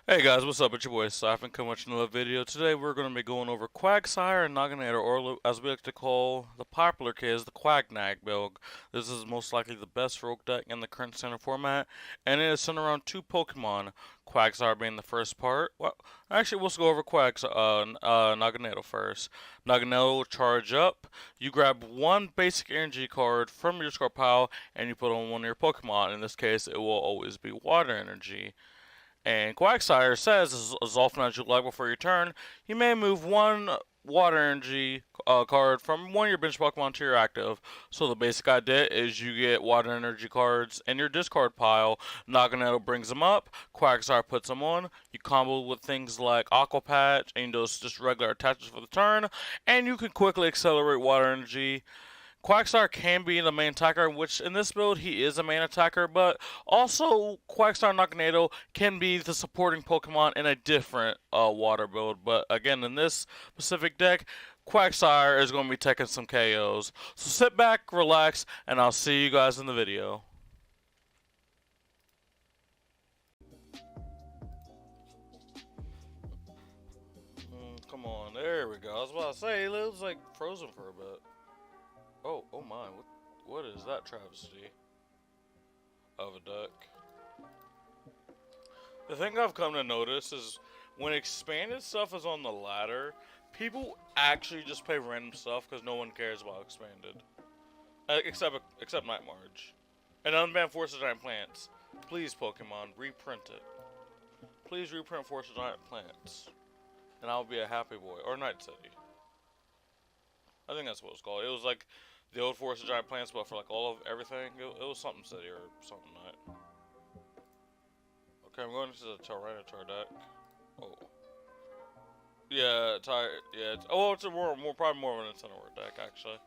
Hey guys, what's up? It's your boy Siphon coming with another video. Today we're going to be going over Quagsire and Naganador, or as we like to call the popular kids, the Quagnag build. This is most likely the best rogue deck in the current standard format, and it is centered around two Pokemon, Quagsire being the first part. Well, actually, we'll go over Naganador first. Naganador will charge up. You grab one basic energy card from your discard pile, and you put on one of your Pokemon. In this case, it will always be Water Energy. And Quagsire says, as often as you like before your turn, you may move one water energy card from one of your bench Pokemon to your active. So the basic idea is you get water energy cards in your discard pile. Naganadel brings them up. Quagsire puts them on. You combo with things like Aqua Patch and those just regular attachments for the turn. And you can quickly accelerate water energy. Quagsire can be the main attacker, which in this build he is a main attacker, but also Quagsire Naganado can be the supporting Pokemon in a different water build. But again, in this specific deck, Quagsire is going to be taking some KOs. So sit back, relax, and I'll see you guys in the video. Come on, there we go. I was about to say, it was like frozen for a bit. Oh my, what is that travesty of a deck? The thing I've come to notice is when expanded stuff is on the ladder, people actually just play random stuff because no one cares about expanded. Except Night March. And unban Force of Giant Plants. Please, Pokemon, reprint it. Please reprint Force of Giant Plants. And I'll be a happy boy. Or Night City. I think that's what it's called. It was like the old Force of Giant Plants, but for like all of everything. It was something City or something Night. Okay, I'm going to the Tyranitar deck. Oh. Yeah, it's a probably more of an Incineroar deck, actually.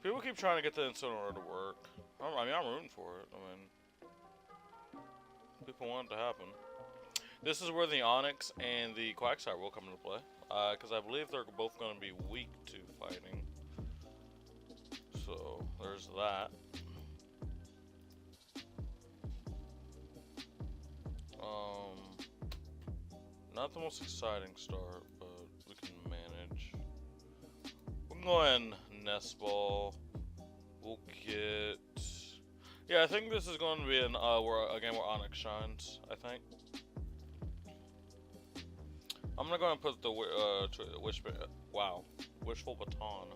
People keep trying to get the Incineroar to work. I mean, I'm rooting for it. I mean, people want it to happen. This is where the Onix and the Quagsire will come into play. Because I believe they're both going to be weak to fighting. So, there's that. Not the most exciting start, but we can manage. We can go ahead and Nest Ball. We'll get... Yeah, I think this is going to be a game where Onix shines, I think. I'm gonna go and put the Wishful Baton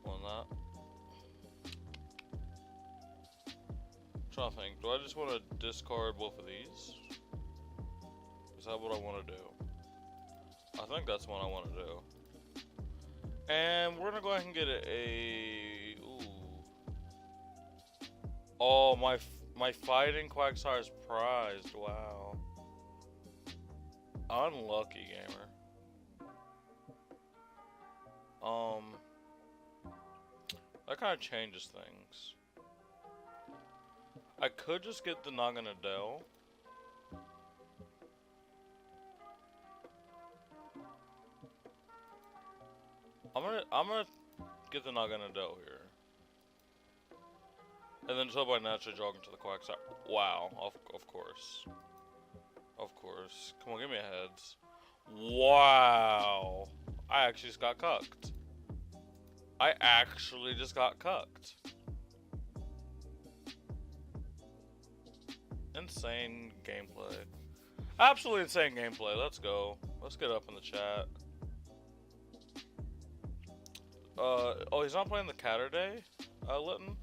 on that. I'm trying to think, do I just want to discard both of these? Is that what I want to do? I think that's what I want to do. And we're gonna go ahead and get a ooh. Oh, my fighting Quagsire is prized. Wow. Unlucky gamer. That kind of changes things. I could just get the Naganadel. I'm gonna get the Naganadel here. And then just hope I naturally jog into the Quagsire. Wow, of course. Of course. Come on, give me a heads. Wow. I actually just got cucked. I actually just got cucked. Insane gameplay. Absolutely insane gameplay. Let's go. Let's get up in the chat. Oh, he's not playing the Catterday, Litton?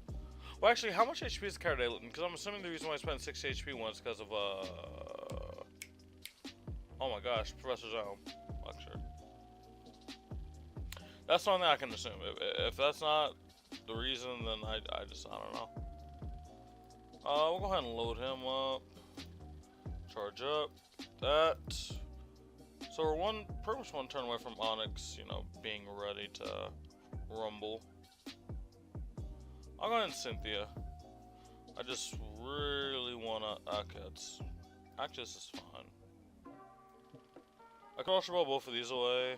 Well, actually, how much HP is the Catterday, Litton? Because I'm assuming the reason why I spent 60 HP once because of, oh my gosh, Professor Zone lecture. That's something I can assume. If that's not the reason, then I don't know. We'll go ahead and load him up. Charge up. That. So we're pretty much one turn away from Onix, you know, being ready to rumble. I'll go ahead and Cynthia. I just really wanna. Okay, actually, this is fine. I can Ultra Ball both of these away.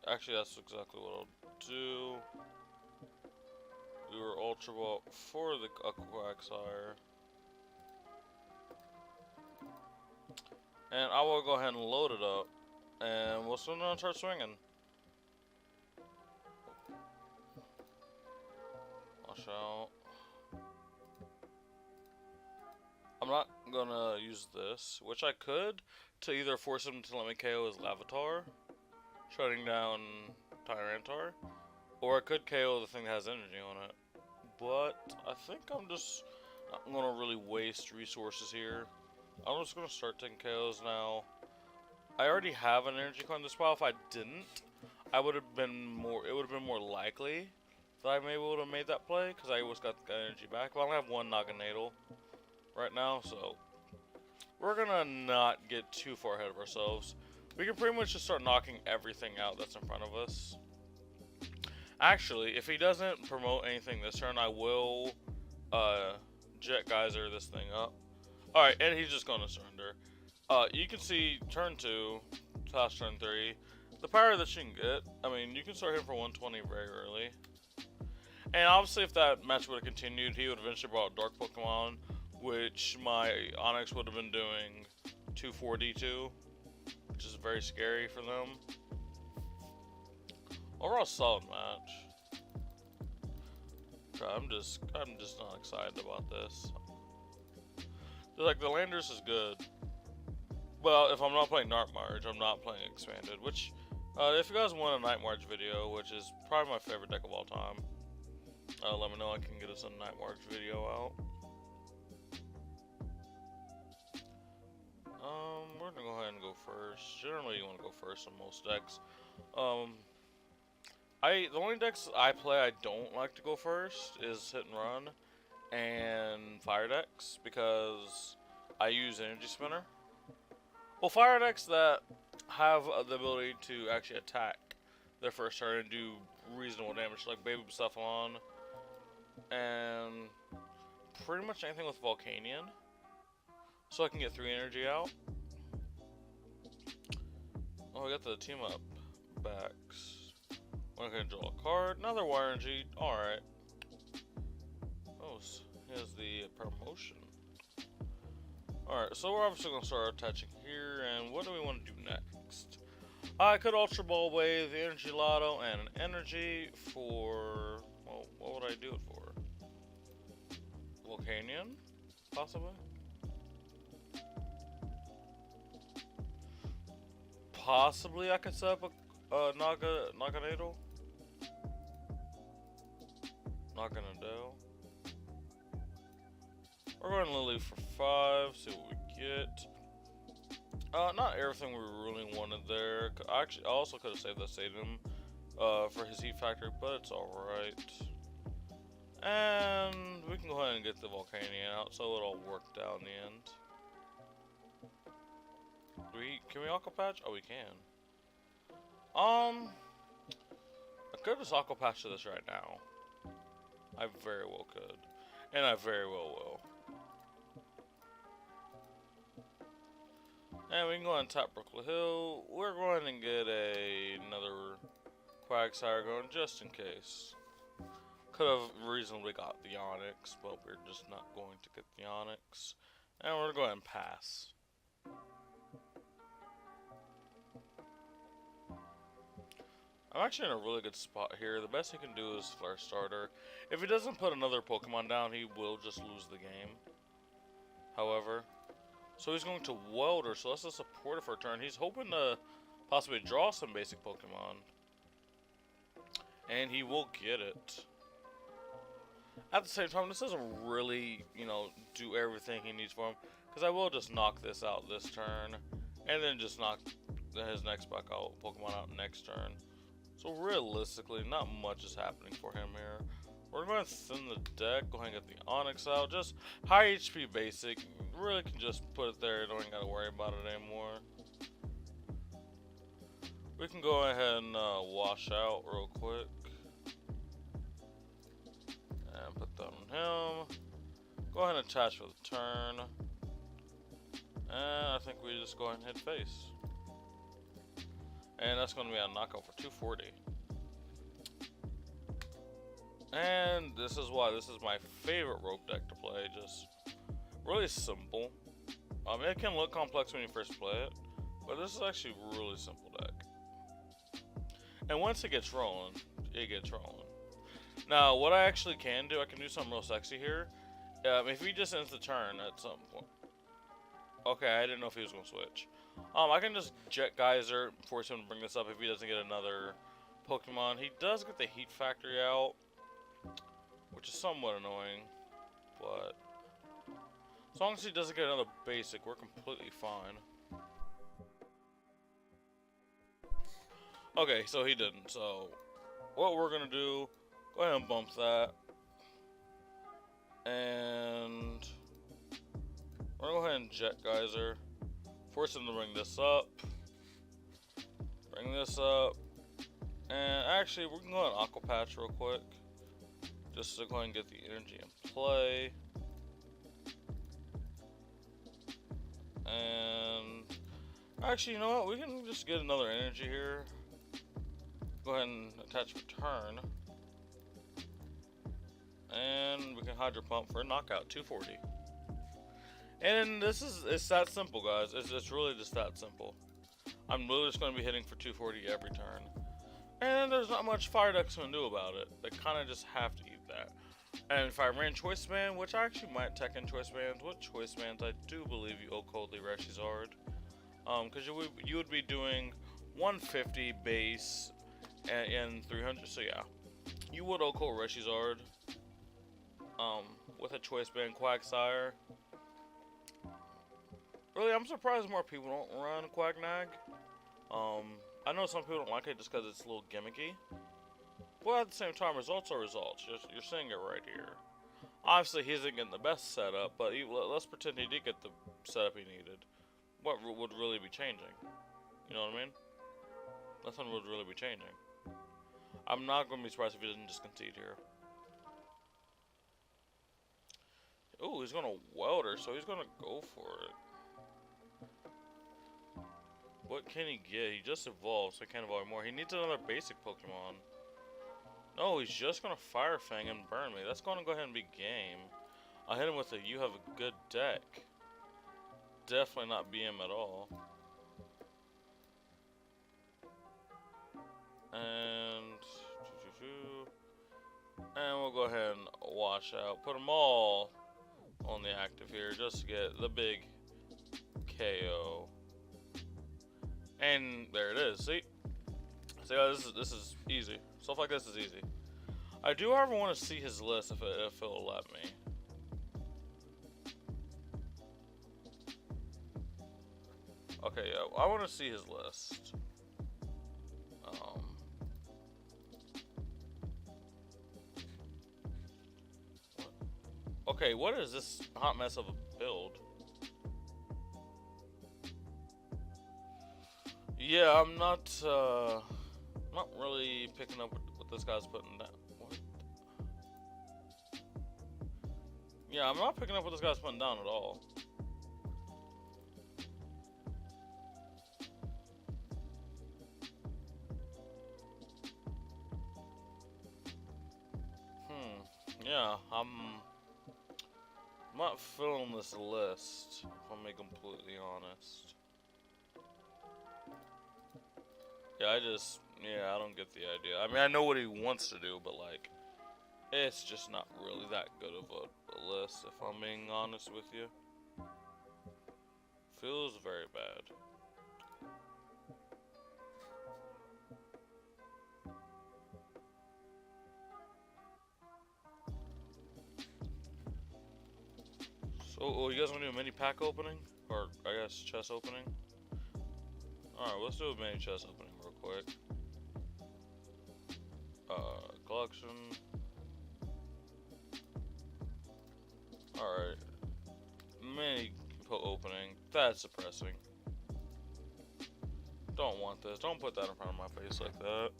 Actually, that's exactly what I'll do. We were Ultra Ball for the Quagsire. And I will go ahead and load it up. And we'll soon start swinging. Watch out. I'm not gonna use this, which I could, to either force him to let me KO his Lavatar, shutting down Tyrantar, or I could KO the thing that has energy on it. But I think I'm just not gonna really waste resources here. I'm just gonna start taking KOs now. I already have an energy card in this pile. If I didn't, I would have been more. It would have been more likely that I maybe would have made that play because I always got the energy back. But I only have one Naganadel right now, so we're gonna not get too far ahead of ourselves. We can pretty much just start knocking everything out that's in front of us. Actually, if he doesn't promote anything this turn, I will Jet Geyser this thing up. Alright, and he's just gonna surrender. You can see turn 2 / turn 3, the power that you can get. I mean, you can start him for 120 very early. And obviously if that match would have continued, he would eventually brought Dark Pokemon, which my Onix would have been doing 240 to, which is very scary for them. Overall solid match. Okay, I'm just not excited about this. Like, the Landers is good. Well, if I'm not playing Night March, I'm not playing Expanded, which, if you guys want a Night March video, which is probably my favorite deck of all time, let me know. I can get us a Night March video out. We're gonna go ahead and go first. Generally, you want to go first on most decks. The only decks I play I don't like to go first is Hit and Run and Fire decks, because I use Energy Spinner. Well, Fire decks that have the ability to actually attack their first turn and do reasonable damage, like Baby Bucephalon, and pretty much anything with Volcanion, so I can get 3 energy out. Oh, we got the team up backs. I'm gonna draw a card. Another Wire Energy. Alright. Oh, here's the promotion. Alright, so we're obviously gonna start attaching here, and what do we want to do next? I could Ultra Ball Wave, the Energy Lotto, and an energy for, well, what would I do it for? Volcanion? Possibly? Possibly I could set up a Naganadel? Naganadel. We're going to Lily for 5, see what we get. Not everything we really wanted there. I also could have saved that Stadium for his Heat Factory, but it's alright. And we can go ahead and get the Volcanion out, so it all worked out in the end. Can we Aqua Patch? Oh, we can. I could just Aqua Patch to this right now. I very well could. And I very well will. And we can go ahead and tap Brooklet Hill. We're going to get another Quagsire going just in case. Could have reasonably got the Onix, but we're just not going to get the Onix. And we're going to go ahead and pass. I'm actually in a really good spot here. The best he can do is Flare Starter. If he doesn't put another Pokemon down, he will just lose the game. However, so he's going to Welder, so let's just support it for a turn. He's hoping to possibly draw some basic Pokemon. And he will get it. At the same time, this doesn't really, do everything he needs for him. Because I will just knock this out this turn. And then just knock his next Pokemon out next turn. So realistically, not much is happening for him here. We're going to thin the deck, go ahead and get the Onix out. Just high HP basic. Really can just put it there, don't even got to worry about it anymore. We can go ahead and wash out real quick. And put that on him. Go ahead and attach for the turn. And I think we just go ahead and hit face. And that's going to be a knockout for 240. And this is why this is my favorite rogue deck to play. Just really simple. I mean, it can look complex when you first play it, but this is actually a really simple deck. And once it gets rolling, it gets rolling. Now, what I actually can do, I can do something real sexy here. If he just ends the turn at some point. Okay, I didn't know if he was going to switch. I can just Jet Geyser, force him to bring this up if he doesn't get another Pokemon. He does get the Heat Factory out, which is somewhat annoying, but as long as he doesn't get another basic, we're completely fine. Okay, so he didn't, so what we're gonna do, go ahead and bump that, and we're gonna go ahead and Jet Geyser, force him to bring this up, and actually we're gonna go on Aqua Patch real quick, just to go ahead and get the energy in play. And actually, you know what? We can just get another energy here. Go ahead and attach return. And we can Hydro Pump for a knockout, 240. And it's that simple, guys. It's really just that simple. I'm literally just going to be hitting for 240 every turn. And there's not much Fire Deck's going to do about it. They kind of just have to eat that. And if I ran Choice Band, which I actually might tech in Choice Bands, with Choice Bands I do believe you O-Cold the Reshizard. Because you would be doing 150 base and 300, so yeah. You would O-Cold Reshizard with a Choice Band Quagsire. Really, I'm surprised more people don't run Quagnag. I know some people don't like it just because it's a little gimmicky. Well, at the same time, results are results. You're seeing it right here. Obviously, he isn't getting the best setup, but let's pretend he did get the setup he needed. What would really be changing? You know what I mean? Nothing would really be changing. I'm not going to be surprised if he doesn't just concede here. Ooh, he's going to Welder, so he's going to go for it. What can he get? He just evolved, so he can't evolve more. He needs another basic Pokemon. No, he's just going to Fire Fang and burn me. That's going to go ahead and be game. I'll hit him with a "you have a good deck." Definitely not BM at all. And we'll go ahead and wash out. Put them all on the active here just to get the big KO. And there it is. See, this is easy. Stuff like this is easy. I do, however, want to see his list if it'll let me. Okay, yeah, I want to see his list. Okay, what is this hot mess of a build? Yeah, I'm not really picking up what this guy's putting down. What? Yeah, I'm not picking up what this guy's putting down at all. Yeah, I'm not filling this list, if I'm being completely honest. Yeah, I don't get the idea. I mean, I know what he wants to do, but like, it's just not really that good of a list, if I'm being honest with you. Feels very bad. So, you guys want to do a mini pack opening? Or, I guess, chest opening? Alright, let's do a mini chest opening real quick. Collection. Alright. Mini opening. That's depressing. Don't want this. Don't put that in front of my face like that.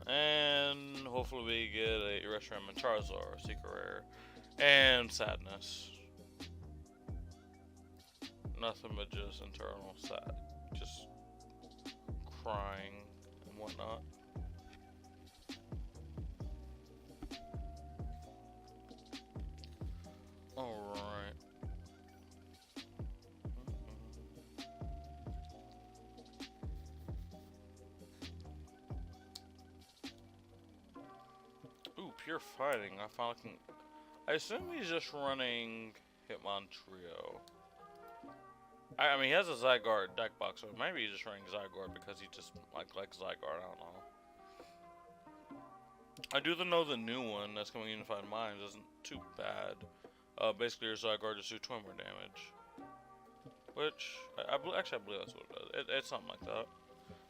And hopefully we get a Reshiram and Charizard, Secret Rare. And Sadness. Nothing but just internal sad. Just crying and whatnot. Alright. you're fighting. I finally can. I assume he's just running Hitmon Trio. I mean, he has a Zygarde deck box, so maybe he's just running Zygarde because he just like Zygarde. I don't know. I do know the new one that's coming in Unified Minds isn't too bad. Basically, your Zygarde just do 20 more damage. Which, actually, I believe that's what it does. It's something like that.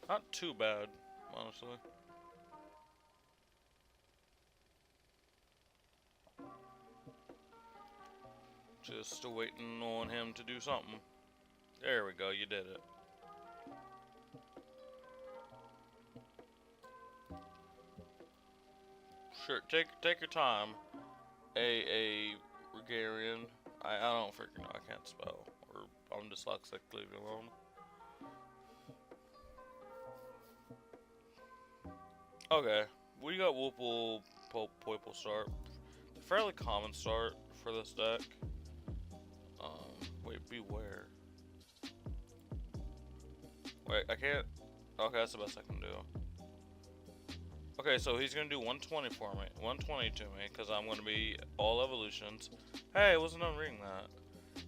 Not too bad, honestly. Just waiting on him to do something. There we go, you did it. Sure, take your time. A Regarian. I don't freaking know. I can't spell. Or I'm dyslexic. Leave me alone. Okay, we got Woople, Poiple start. The fairly common start for this deck. Wait, beware. Wait, I can't. Okay, that's the best I can do. Okay, so he's gonna do 120 for me, 120 to me, because I'm gonna be all evolutions. Hey, I wasn't done reading that.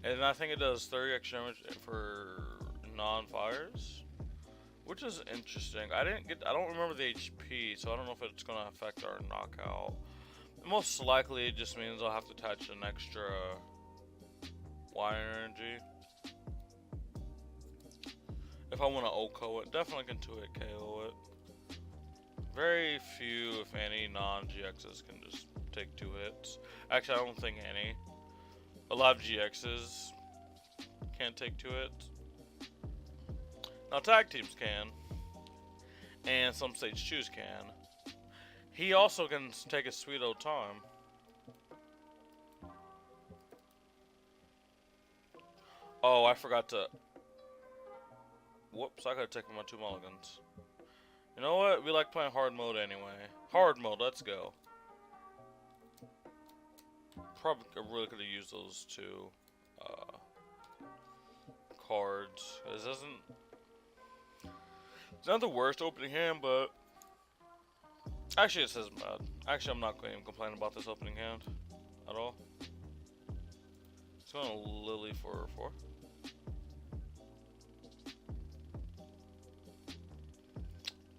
And I think it does 30 extra damage for non-fires, which is interesting. I don't remember the HP, so I don't know if it's gonna affect our knockout. Most likely, it just means I'll have to attach an extra Y energy. If I want to OHKO it, definitely can 2-hit KO it. Very few, if any, non-GXs can just take 2 hits. Actually, I don't think any. A lot of GXs can't take 2 hits. Now, tag teams can. And some stage 2s can. He also can take a sweet old time. Oh, I forgot to... Whoops, I gotta take my 2 mulligans. You know what? We like playing hard mode anyway. Hard mode, let's go. Probably really could have used those 2 cards. This isn't... It's not the worst opening hand, but... Actually, this isn't bad. Actually, I'm not going to even complain about this opening hand at all. It's going to Lily for 4.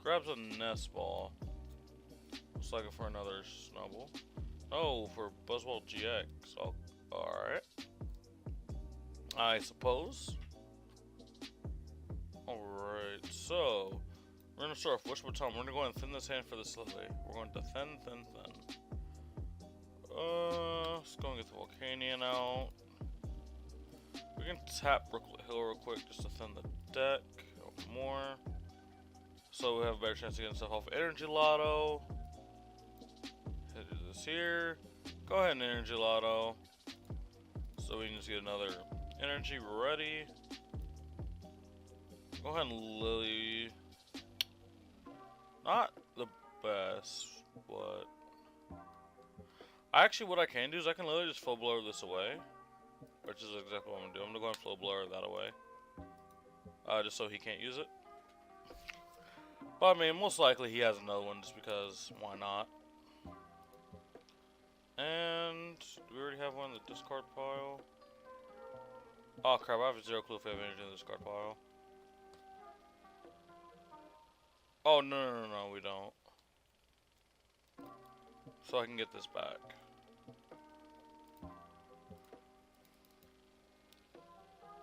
Grabs a nest ball. Looks like it for another snubble. Oh, for Buzzwole GX. Oh, alright. I suppose. Alright, so we're gonna start off Whisper Tongue. We're gonna go and thin this hand for this Lily. We're going to thin. Let's go and get the Volcanion out. We can tap Brooklet Hill real quick just to thin the deck more. So we have a better chance of getting stuff off Energy Lotto. Hit this here. Go ahead and Energy Lotto. So we can just get another energy ready. Go ahead and Lily. Not the best, but... Actually, what I can do is I can literally just Flow Blower this away. Which is exactly what I'm going to do. I'm going to go and Flow Blower that away. Just so he can't use it. But I mean, most likely he has another one just because, why not? And do we already have one in the discard pile? Oh crap, I have 0 clue if we have anything in the discard pile. Oh no, we don't. So I can get this back.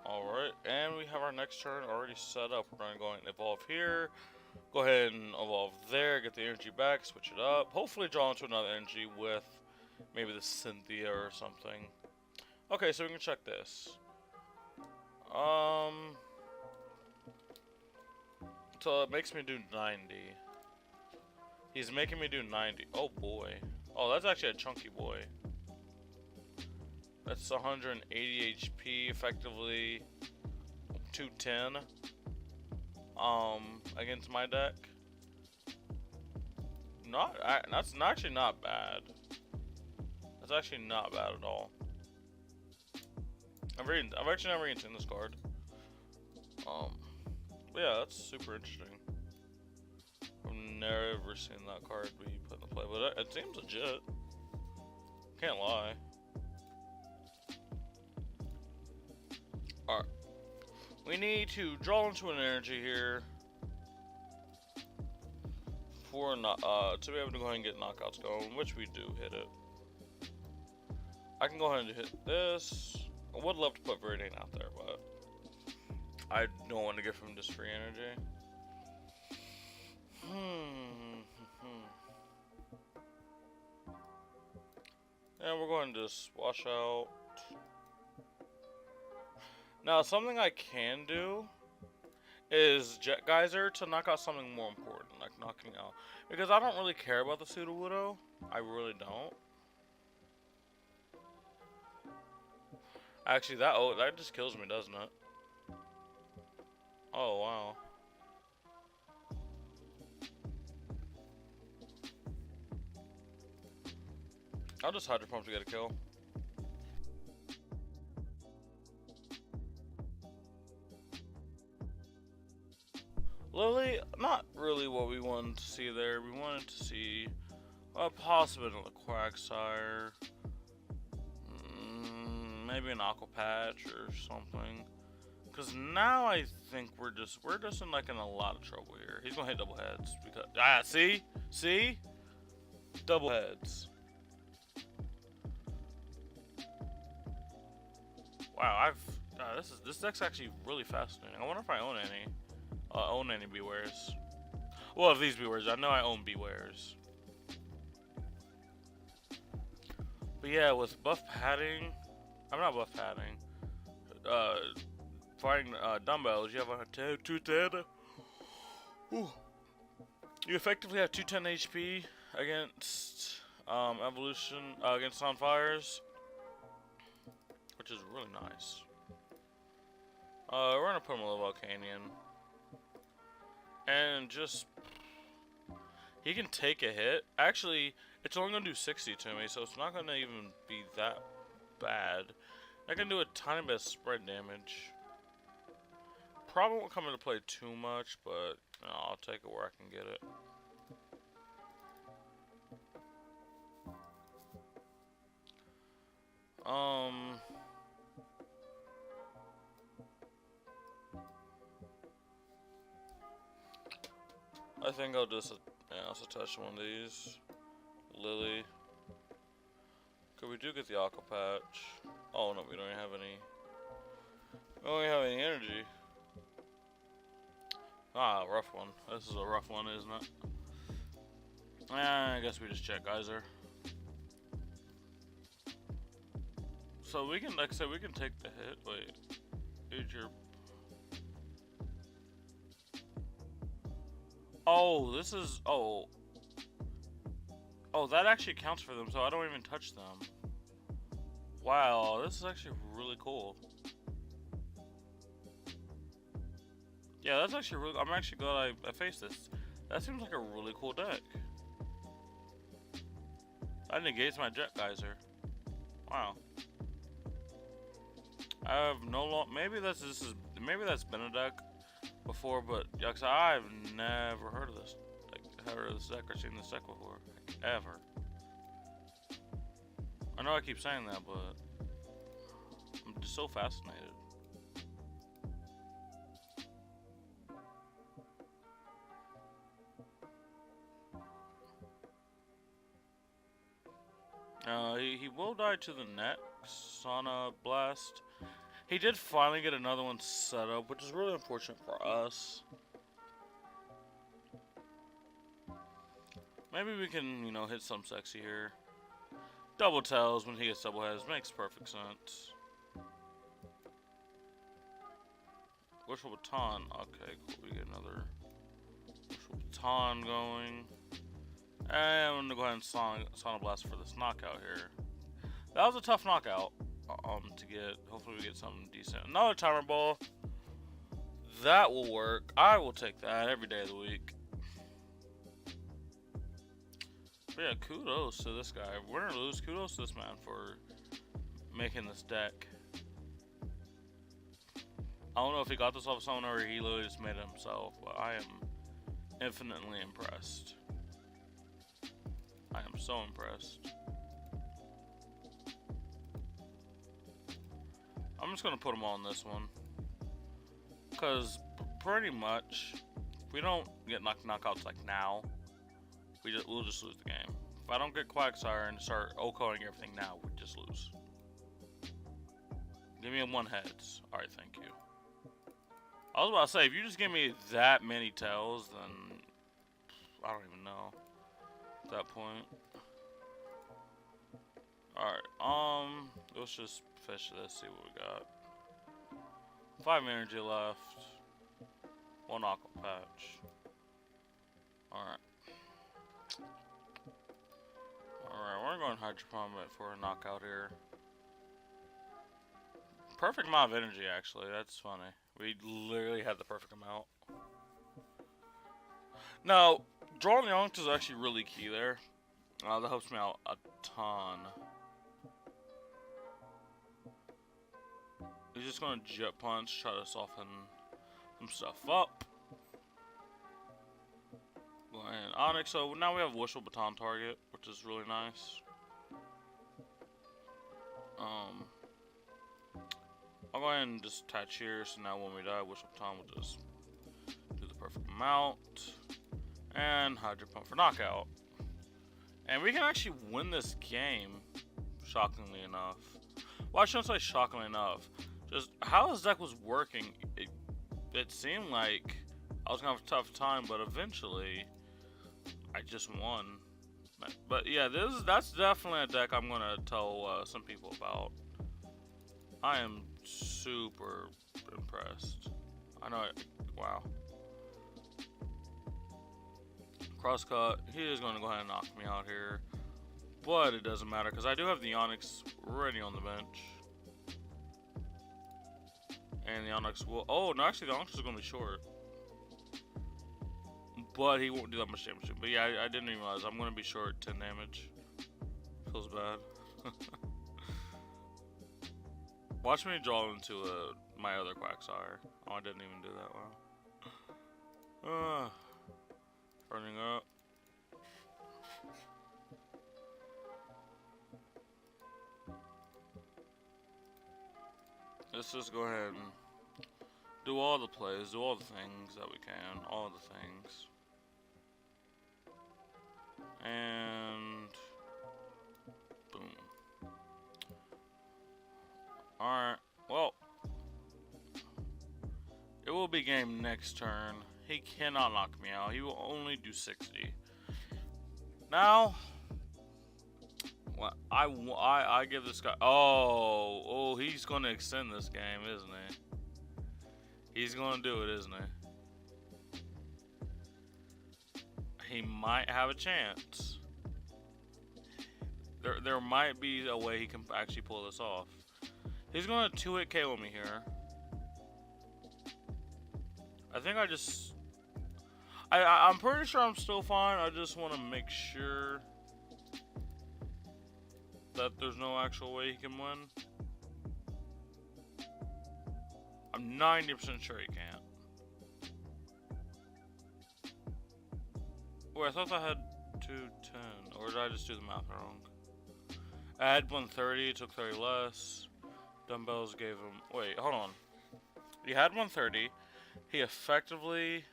Alright, and we have our next turn already set up. We're going to go and evolve here. Go ahead and evolve there, get the energy back, switch it up. Hopefully draw into another energy with maybe the Cynthia or something. Okay, so we can check this. So it makes me do 90. He's making me do 90. Oh boy. Oh, that's actually a chunky boy. That's 180 HP, effectively 210. Against my deck. That's actually not bad. That's actually not bad at all. I've actually never even seen this card. But yeah, that's super interesting. I've never seen that card be put into play, but it seems legit. Can't lie. Alright. We need to draw into an energy here for to be able to go ahead and get knockouts going, which we do hit it. I can go ahead and hit this. I would love to put Viridian out there, but I don't want to give him just free energy. And we're going to just wash out. Now, something I can do is Jet Geyser to knock out something more important, like knocking out. Because I don't really care about the Sudowoodo. I really don't. Actually, that just kills me, doesn't it? Oh, wow. I'll just Hydro Pump to get a kill. Lily, not really what we wanted to see there. We wanted to see a possible Quagsire. Maybe an Aqua Patch or something. Because now I think we're just in like in a lot of trouble here. He's gonna hit double heads because see, double heads. Wow, this deck's actually really fascinating. I wonder if I own any Bewares. Well, of these Bewares, I know I own Bewares. But yeah, with buff padding, I'm not buff padding. Fighting dumbbells, you have a 210. Ooh. You effectively have 210 HP against evolution against on fires, which is really nice. We're gonna put him a little Volcanion, and just he can take a hit. Actually, it's only gonna do 60 to me, so it's not gonna even be that bad. I can do a tiny bit of spread damage. Probably won't come into play too much, but you know, I'll take it where I can get it. I think I'll just attach one of these. Lily. Cause we do get the Aqua Patch. Oh no, we don't even have any. We don't even have any energy. Ah, rough one. This is a rough one, isn't it? I guess we just check Geyser. So we can, like I said, we can take the hit. Wait, here's your. Oh, this is oh, that actually counts for them, so I don't even touch them. Wow, this is actually really cool. Yeah, that's actually really. I'm actually glad I faced this. That seems like a really cool deck. That negates my Jet Geyser. Wow. I have maybe that's been a deck before, but yeah, cause I've never heard of this. Heard of this deck or seen this deck before, like, ever. I know I keep saying that, but I'm just so fascinated. He will die to the next Sauna Blast. He did finally get another one set up, which is really unfortunate for us. Maybe we can, you know, hit some sexy here. Double tails when he gets double heads makes perfect sense. Wishful Baton. Okay, cool. We get another Wishful Baton going. And I'm gonna go ahead and Sauna Blast for this knockout here. That was a tough knockout to get. Hopefully we get something decent. Another Timer Ball. That will work. I will take that every day of the week. But yeah, kudos to this guy. Win or lose, kudos to this man for making this deck. I don't know if he got this off someone or he literally just made it himself, but I am infinitely impressed. I am so impressed. just gonna put them all on this one. Because pretty much, if we don't get knockouts like now, we'll just lose the game. If I don't get Quagsire and start OHKOing everything now, we just lose. Give me a 1 heads. Alright, thank you. I was about to say, if you just give me that many tails, then I don't even know at that point. Alright, let's just fish this, see what we got. 5 energy left. 1 aqua patch. Alright. Alright, we're going Hydro Pump for a knockout here. Perfect amount of energy, actually. That's funny. We literally had the perfect amount. Now, drawing the Onix is actually really key there. That helps me out a ton. He's just going to Jet Punch, try to soften some stuff up. And Onix, so now we have a Wishful Baton target, which is really nice. I'll go ahead and just attach here, so now when we die, Wishful Baton will just do the perfect amount. And Hydro Pump for knockout. And we can actually win this game, shockingly enough. Well, I shouldn't say shockingly enough. Just how this deck was working, it seemed like I was going to have a tough time, but eventually I just won. But yeah, that's definitely a deck I'm going to tell some people about. I am super impressed. I know wow. Crosscut, he is going to go ahead and knock me out here. But it doesn't matter, because I do have the Onix ready on the bench. And the Onix will... Oh, no, actually, the Onix is going to be short. But he won't do that much damage. But yeah, I didn't even realize. I'm going to be short 10 damage. Feels bad. Watch me draw into my other Quagsire. Oh, I didn't even do that well. Turning up. Let's just go ahead and do all the plays, do all the things that we can, all the things. And boom. Alright, well, it will be game next turn. He cannot knock me out. He will only do 60. Now, I give this guy... Oh, he's going to extend this game, isn't he? He's going to do it, isn't he? He might have a chance. There might be a way he can actually pull this off. He's going to 2-hit KO me here. I think I just... I'm pretty sure I'm still fine. I just want to make sure that there's no actual way he can win. I'm 90% sure he can't. Wait, I thought I had 210. Or did I just do the math wrong? I had 130, took 30 less. Dumbbells gave him... Wait, hold on. He had 130. He effectively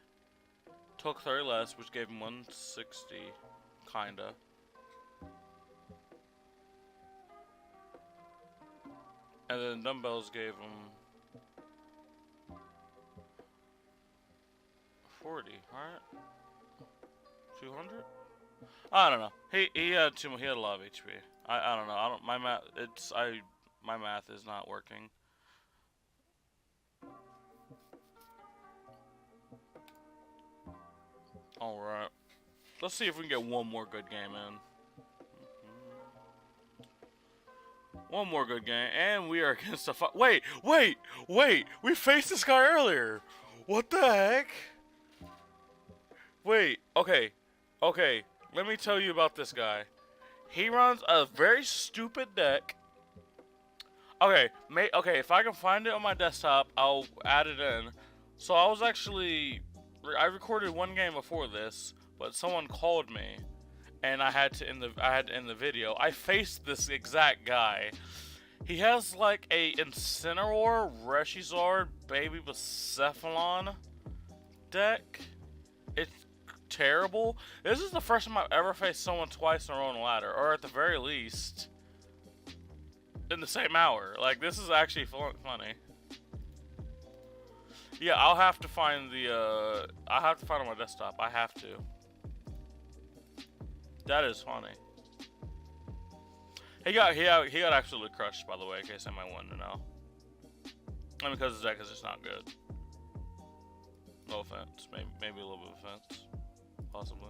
took 30 less, which gave him 160. Kinda. And then dumbbells gave him 40, right? 200? I don't know. He had too much. He had a lot of HP. I don't know. My math is not working. All right. Let's see if we can get one more good game in. One more good game, and we are against a wait! We faced this guy earlier! What the heck? Wait, okay, let me tell you about this guy. He runs a very stupid deck. Okay, if I can find it on my desktop, I'll add it in. So I I recorded one game before this, but someone called me. And I had to end the video. I faced this exact guy. He has like a Incineroar, Reshizard, Baby Cephalon deck. It's terrible. This is the first time I've ever faced someone twice in a row on a ladder, or at the very least, in the same hour. Like, this is actually funny. Yeah, I'll have to find the, I have to find it on my desktop. I have to. That is funny. He got absolutely crushed, by the way, in case anyone wanted to know. And because his deck is just not good. No offense. Maybe a little bit of offense. Possibly.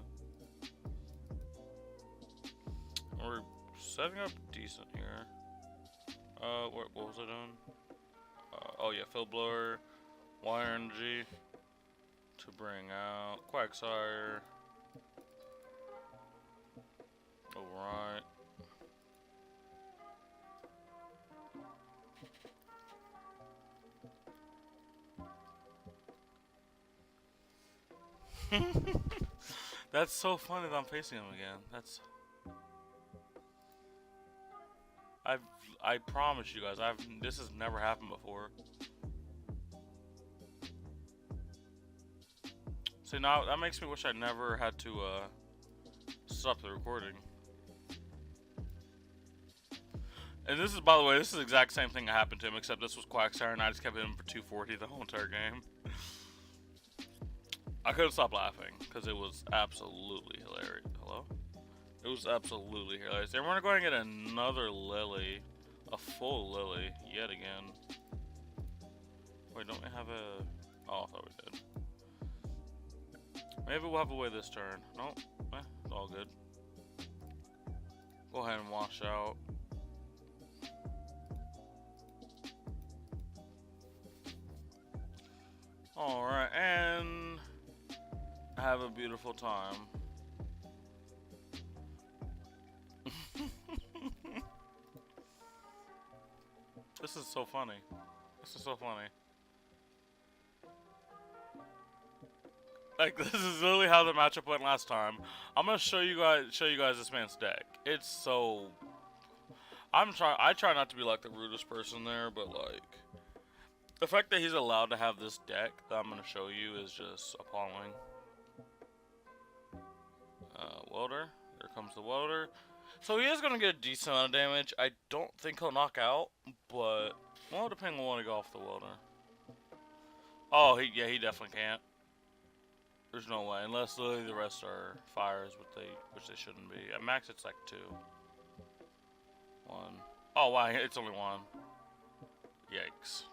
We're setting up decent here. What was I doing? Oh yeah, Field Blower, Wire Energy to bring out Quagsire. Alright. That's so funny that I'm facing him again. I promise you guys, this has never happened before. See, now that makes me wish I never had to stop the recording. And this is, by the way, this is the exact same thing that happened to him, except this was Quagsire and I just kept hitting him for 240 the whole entire game. I couldn't stop laughing because it was absolutely hilarious. Hello? It was absolutely hilarious. And we're going to go ahead and get another Lily. A full Lily. Yet again. Wait, don't we have a... Oh, I thought we did. Maybe we'll have a way this turn. Nope. It's all good. Go ahead and wash out. Alright, and... have a beautiful time. This is so funny. This is so funny. Like, this is literally how the matchup went last time. I'm gonna show you guys this man's deck. It's so... I try not to be like the rudest person there, but like... the fact that he's allowed to have this deck that I'm gonna show you is just appalling. Welder. There comes the Welder. So he is going to get a decent amount of damage. I don't think he'll knock out, but... well, depending on when to go off the Welder. Oh, yeah, he definitely can't. There's no way. Unless literally the rest are fires, which they shouldn't be. At max, it's like 2. 1. Oh, wow, it's only 1. Yikes.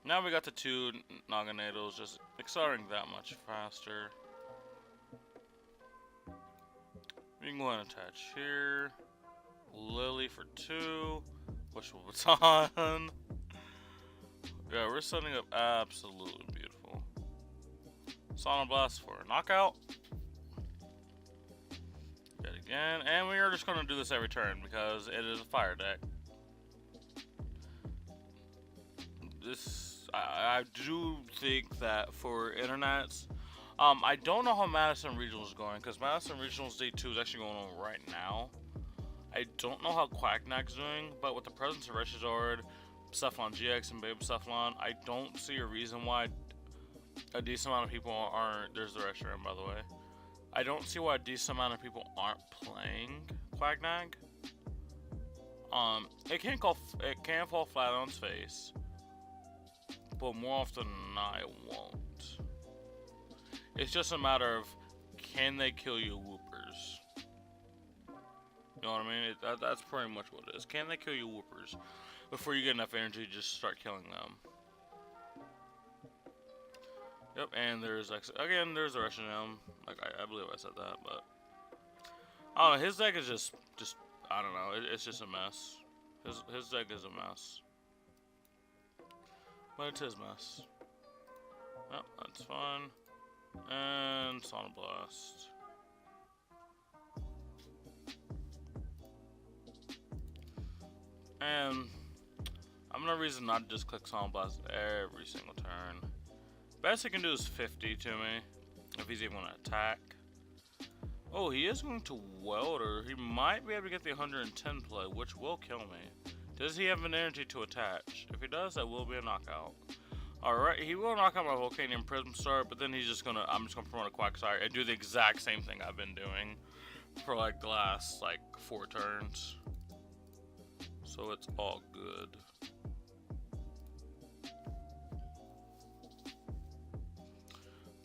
Now we got the 2 Naganados, just accelerating that much faster. We can go ahead and attach here. Lily for 2. Wishful Baton. Yeah, we're setting up absolutely beautiful. Sonic Blast for a knockout. Yet again. And we are just going to do this every turn because it is a fire deck. I do think that for internets, I don't know how Madison Regionals is going, because Madison Regionals Day 2 is actually going on right now. I don't know how Quagnag's doing, but with the presence of Reshizard, Cephalon GX, and Baby Cephalon, I don't see a reason why a decent amount of people aren't... there's the restaurant, by the way. I don't see why a decent amount of people aren't playing Quagnag. It can fall flat on its face, but more often than not, it won't. It's just a matter of, can they kill you whoopers? You know what I mean? That's pretty much what it is. Can they kill you whoopers before you get enough energy to just start killing them? Yep, and there's, again, there's the rest of them. Like, I believe I said that, but... I don't know, his deck is just I don't know, it's just a mess. His deck is a mess. But it's his mess. Yep, that's fine. And Sonic Blast. And I'm gonna reason not to just click Sonic Blast every single turn. Best he can do is 50 to me, if he's even gonna attack. Oh, he is going to welder. He might be able to get the 110 play, which will kill me. Does he have an energy to attach? If he does, that will be a knockout. Alright, he will knock out my Volcanium Prism Star, but then he's just gonna, I'm just gonna promote a Quagsire and do the exact same thing I've been doing for like the last, like, 4 turns. So it's all good.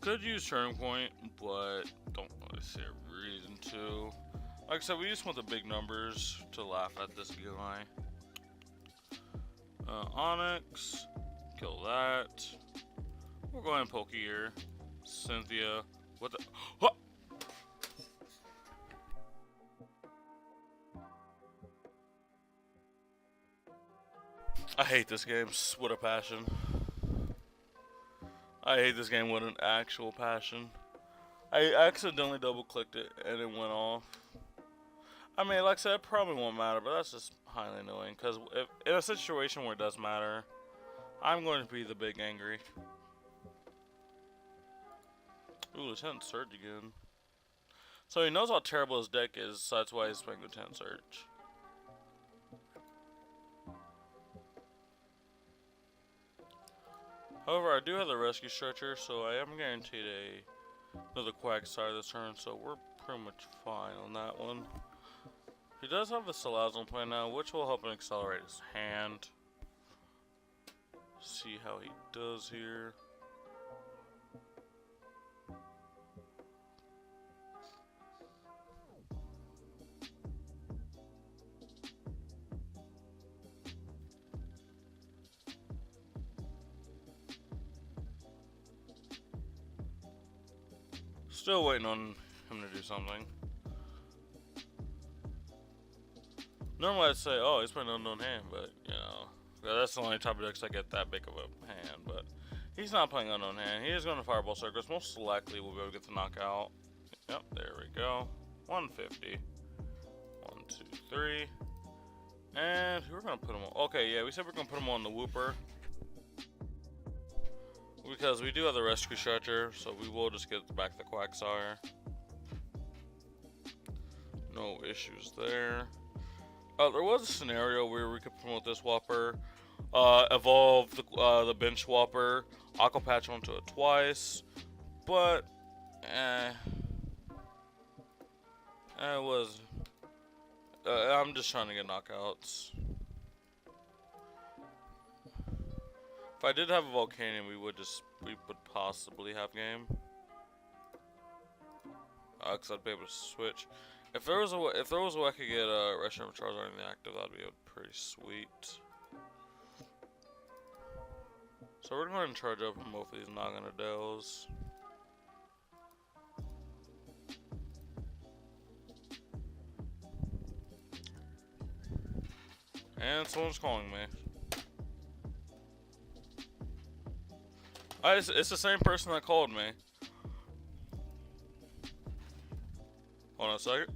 Could use Turning Point, but don't really see a reason to. Like I said, we just want the big numbers to laugh at this guy. Onyx, kill that. We're going Poke here. Cynthia, what the? Huh! I hate this game with a passion. I hate this game with an actual passion. I accidentally double clicked it and it went off. I mean, like I said, it probably won't matter, but that's just highly annoying. Because if in a situation where it does matter, I'm going to be the big angry. Ooh, Lieutenant Surge again. So he knows how terrible his deck is, so that's why he's playing Lieutenant Surge. However, I do have the Rescue Stretcher, so I am guaranteed another Quagsire this turn, so we're pretty much fine on that one. He does have the Salazzle play now, which will help him accelerate his hand. See how he does here. Still waiting on him to do something. Normally I'd say, oh, he's playing Unknown Hand, but, you know, that's the only type of decks I get that big of a hand, but he's not playing Unknown Hand. He is going to Fireball Circus. Most likely we'll be able to get the knockout. Yep, there we go. 150. 1, 2, 3. And we're going to put him on. Okay, yeah, we said we're going to put him on the Wooper. Because we do have the Rescue Stretcher, so we will just get back the Quagsire. No issues there. There was a scenario where we could promote this Whopper, evolve the bench Whopper, Aqua Patch onto it twice, but it was. I'm just trying to get knockouts. If I did have a Volcanium, we would possibly have game. Cause I'd be able to switch. If there was a way I could get a Reshiram Charizard in the active, that'd be pretty sweet. So we're going to charge up from both of these Naganadels. And someone's calling me. It's the same person that called me. Hold on a second.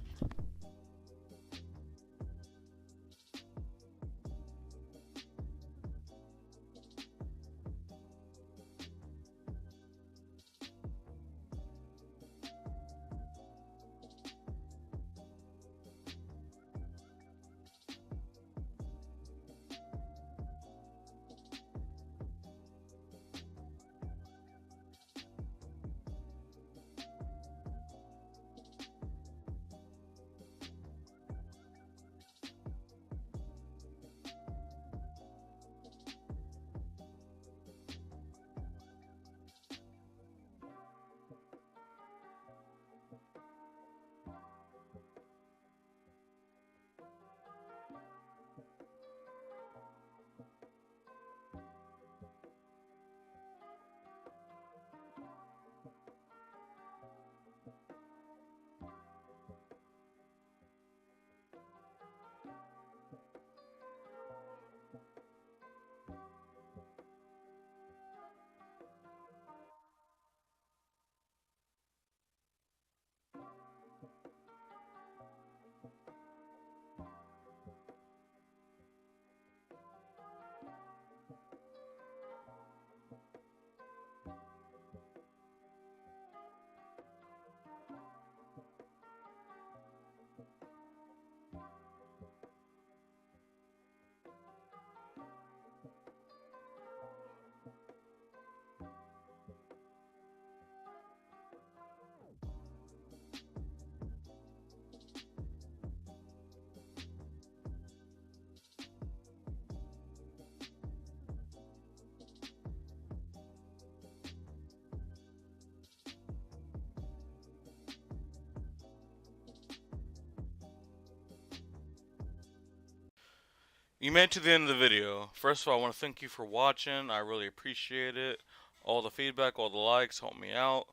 You made it to the end of the video. First of all, I want to thank you for watching. I really appreciate it. All the feedback, all the likes help me out.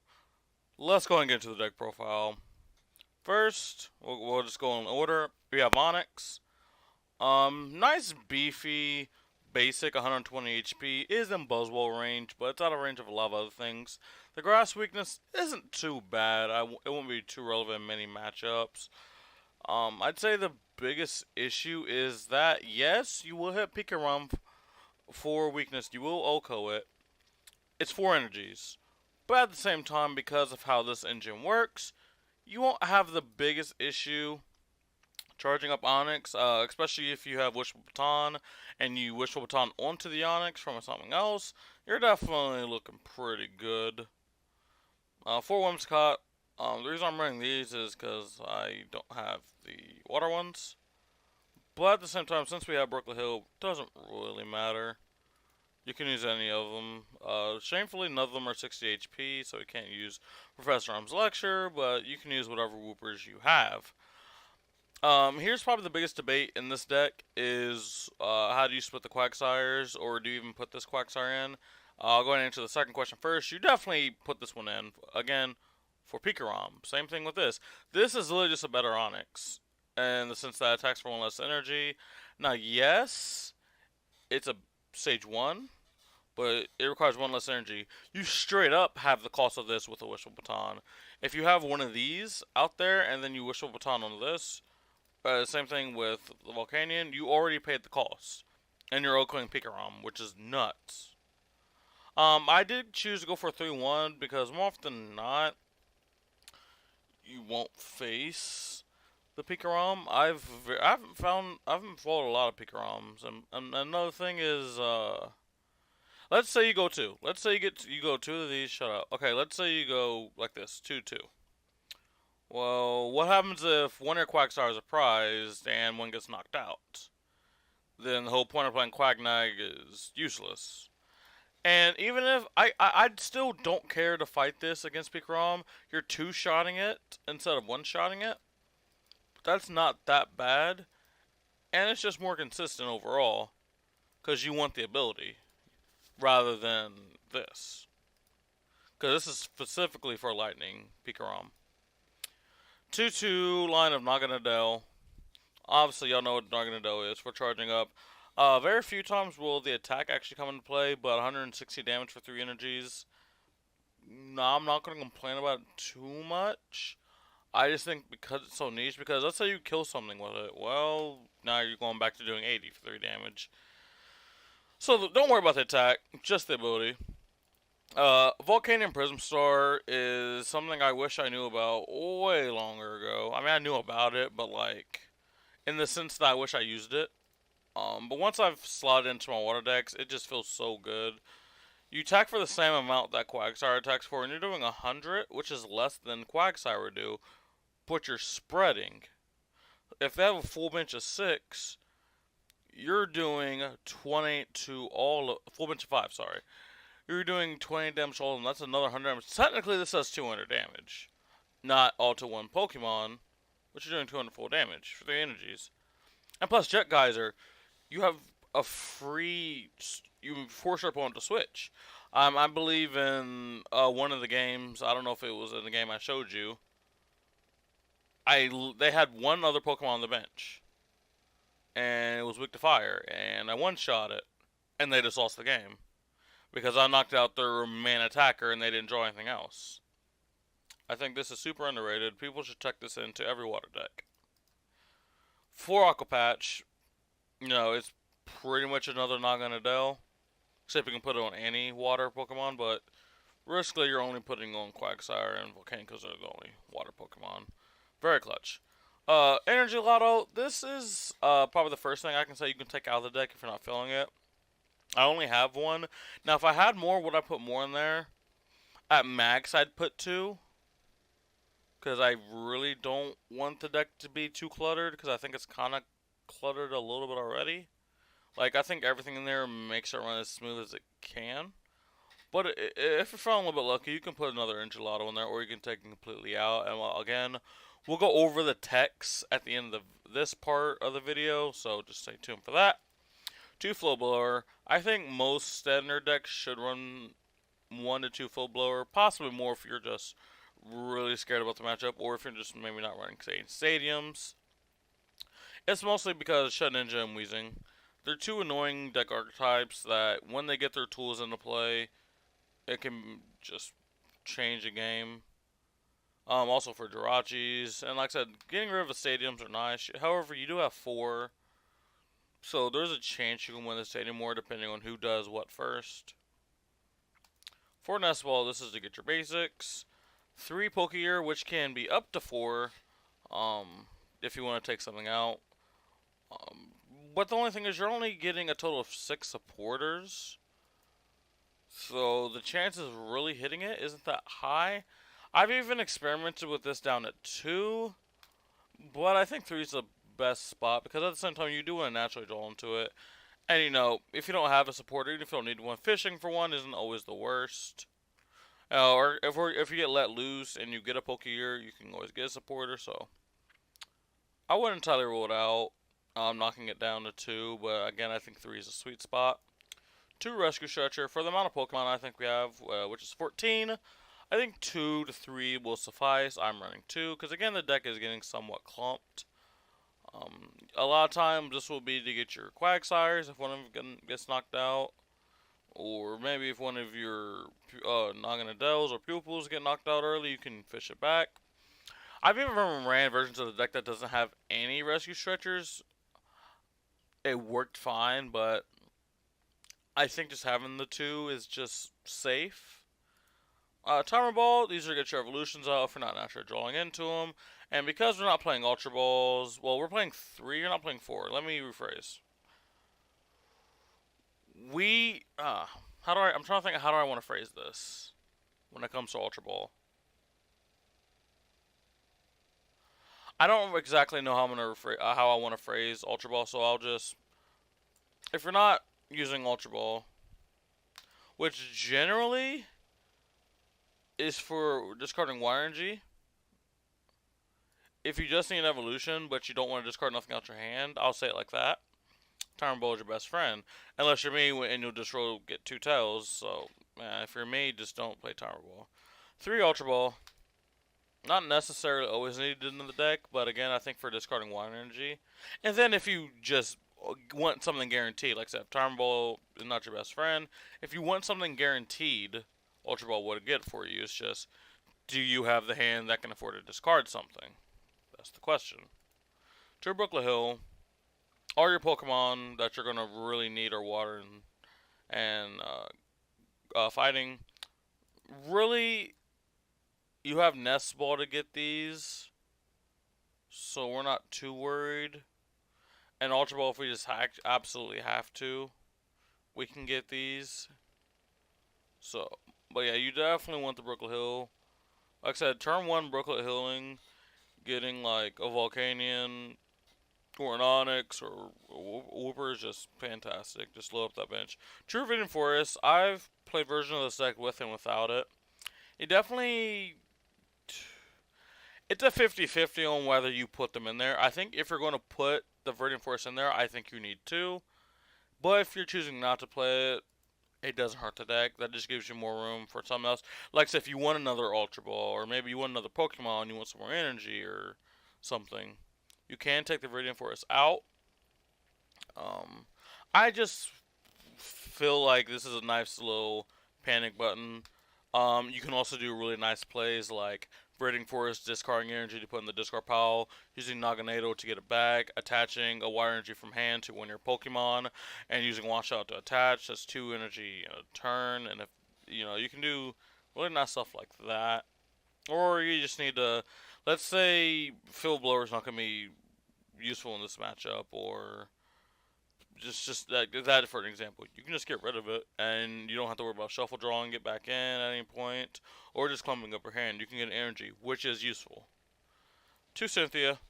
Let's go and get into the deck profile. First, we'll just go in order. We have Onyx. Nice beefy, basic 120 HP, is in Buzzwole range, but it's out of range of a lot of other things. The grass weakness isn't too bad. It won't be too relevant in many matchups. I'd say the biggest issue is that, yes, you will hit Pikarom for weakness. You will OHKO it. It's 4 energies. But at the same time, because of how this engine works, you won't have the biggest issue charging up Onyx, especially if you have Wishful Baton and you Wishful Baton onto the Onyx from something else. You're definitely looking pretty good. For Whimsicott, the reason I'm running these is because I don't have the water ones. But at the same time, since we have Brooklyn Hill, it doesn't really matter. You can use any of them. Shamefully, none of them are 60 HP, so you can't use Professor Arm's Lecture, but you can use whatever Whoopers you have. Here's probably the biggest debate in this deck is how do you split the Quagsires, or do you even put this Quagsire in? I'll go ahead and answer the second question first. You definitely put this one in. Again, for Pikarom. Same thing with this. This is literally just a better Onyx, in the sense that it attacks for 1 less energy. Now, yes, it's a Stage 1, but it requires 1 less energy. You straight up have the cost of this with a Wishful Baton. If you have one of these out there, and then you Wishful Baton on this, same thing with the Volcanion, you already paid the cost. And you're OHKOing Pikarom, which is nuts. I did choose to go for a 3-1 because more often than not, you won't face the Pikarom. I haven't fought a lot of Pikaroms, and another thing is, let's say you go 2. Let's say you go 2 of these. Shut up. Okay, let's say you go like this, 2-2. Well, what happens if one of your Quagsires are prized and one gets knocked out? Then the whole point of playing Quagnag is useless. And even if I still don't care to fight this against Pikarom, you're 2-shotting it instead of 1-shotting it. That's not that bad, and it's just more consistent overall, because you want the ability rather than this. Because this is specifically for Lightning Pikarom. 2-2 line of Naganadel. Obviously, y'all know what Naganadel is for charging up. Very few times will the attack actually come into play, but 160 damage for 3 energies. No, I'm not going to complain about it too much. I just think because it's so niche, because let's say you kill something with it. Well, now you're going back to doing 80 for 3 damage. So don't worry about the attack, just the ability. Volcanion Prism Star is something I wish I knew about way longer ago. I mean, I knew about it, but like, in the sense that I wish I used it. But once I've slotted into my water decks, it just feels so good. You attack for the same amount that Quagsire attacks for, and you're doing 100, which is less than Quagsire would do, but you're spreading. If they have a full bench of 6, you're doing 20 to all, full bench of 5, sorry. You're doing 20 damage to all of them, that's another 100 damage. Technically, this does 200 damage. Not all to one Pokemon, but you're doing 200 full damage for 3 energies. And plus Jet Geyser, you have a free, you force your opponent to switch. I believe in one of the games, I don't know if it was in the game I showed you, they had one other Pokemon on the bench, and it was weak to fire, and I one-shot it, and they just lost the game, because I knocked out their main attacker, and they didn't draw anything else. I think this is super underrated. People should check this into every water deck. For Aqua Patch, you know, it's pretty much another Naganadel, except you can put it on any water Pokemon, but realistically you're only putting on Quagsire and Volcanion because they're the only water Pokemon. Very clutch. Energy Lotto, this is probably the first thing I can say you can take out of the deck if you're not feeling it. I only have one. Now, if I had more, would I put more in there? At max, I'd put 2. Because I really don't want the deck to be too cluttered, because I think it's kind of cluttered a little bit already. Like, I think everything in there makes it run as smooth as it can. But if you're feeling a little bit lucky, you can put another Enchilada in there, or you can take it completely out. And again, we'll go over the text at the end of this part of the video, so just stay tuned for that. Two Flow Blower. I think most standard decks should run one to two Flow Blower, possibly more if you're just really scared about the matchup, or if you're just maybe not running stadiums. It's mostly because Shut Ninja and Weezing. They're two annoying deck archetypes that when they get their tools into play, it can just change a game. Also for Jirachis, and like I said, getting rid of the stadiums are nice. However, you do have four, so there's a chance you can win the stadium war depending on who does what first. For Nest Ball, this is to get your basics. 3 Pokegear, which can be up to 4, if you want to take something out. But the only thing is, you're only getting a total of 6 supporters. So the chances of really hitting it isn't that high. I've even experimented with this down at 2. But I think 3 is the best spot, because at the same time, you do want to naturally draw into it. And, you know, if you don't have a supporter, even if you don't need one, fishing for one isn't always the worst. Or if you get let loose and you get a Pokegear, you can always get a supporter, so I wouldn't entirely rule it out. I'm knocking it down to 2, but again, I think 3 is a sweet spot. 2 Rescue Stretcher. For the amount of Pokemon I think we have, which is 14, I think 2 to 3 will suffice. I'm running 2, because again, the deck is getting somewhat clumped. A lot of times, this will be to get your Quagsires if one of them gets knocked out. Or maybe if one of your Naganadels or Pupils get knocked out early, you can fish it back. I've even ran versions of the deck that doesn't have any Rescue Stretchers. It worked fine, but I think just having the 2 is just safe. Timer Ball, these are to get your evolutions out if you're not naturally drawing into them. And because we're not playing Ultra Balls, well, we're playing 3, you're not playing 4. Let me rephrase. I'm trying to think, how do I want to phrase this when it comes to Ultra Ball? I don't exactly know how I'm gonna how I want to phrase Ultra Ball, so I'll just, if you're not using Ultra Ball, which generally is for discarding Wire Energy. If you just need an evolution, but you don't want to discard nothing out your hand, I'll say it like that. Timer Ball is your best friend. Unless you're me and you'll just get 2 tails. So, if you're me, just don't play Timer Ball. 3 Ultra Ball. Not necessarily always needed in the deck, but again, I think for discarding Water Energy. And then if you just want something guaranteed, like I said, Timer Ball is not your best friend. If you want something guaranteed, Ultra Ball would get for you. It's just, do you have the hand that can afford to discard something? That's the question. To Brooklet Hill, all your Pokemon that you're going to really need are water and fighting. Really, you have Nest Ball to get these, so we're not too worried. And Ultra Ball, if we just absolutely have to, we can get these. So, but yeah, you definitely want the Brooklet Hill. Like I said, turn 1 Brooklet Hilling, getting like a Volcanion or an Onyx or a Whooper is just fantastic. Just load up that bench. True Vision Forest, I've played versions of this deck with and without it. It definitely, it's a 50-50 on whether you put them in there. I think if you're going to put the Verdant Forest in there, I think you need 2. But if you're choosing not to play it, it doesn't hurt the deck. That just gives you more room for something else. Like, say, if you want another Ultra Ball, or maybe you want another Pokemon, you want some more energy or something, you can take the Viridian Forest out. I just feel like this is a nice little panic button. You can also do really nice plays like Viridian Forest discarding energy to put in the discard pile, using Naganado to get it back, attaching a Wire Energy from hand to one of your Pokemon, and using Washout to attach. That's 2 energy in a turn, and if you can do really nice stuff like that. Or you just need to, let's say, Field Blower is not going to be useful in this matchup, or just that for an example. You can just get rid of it, and you don't have to worry about shuffle drawing, get back in at any point, or just clumping up your hand. You can get energy, which is useful. 2 Cynthia.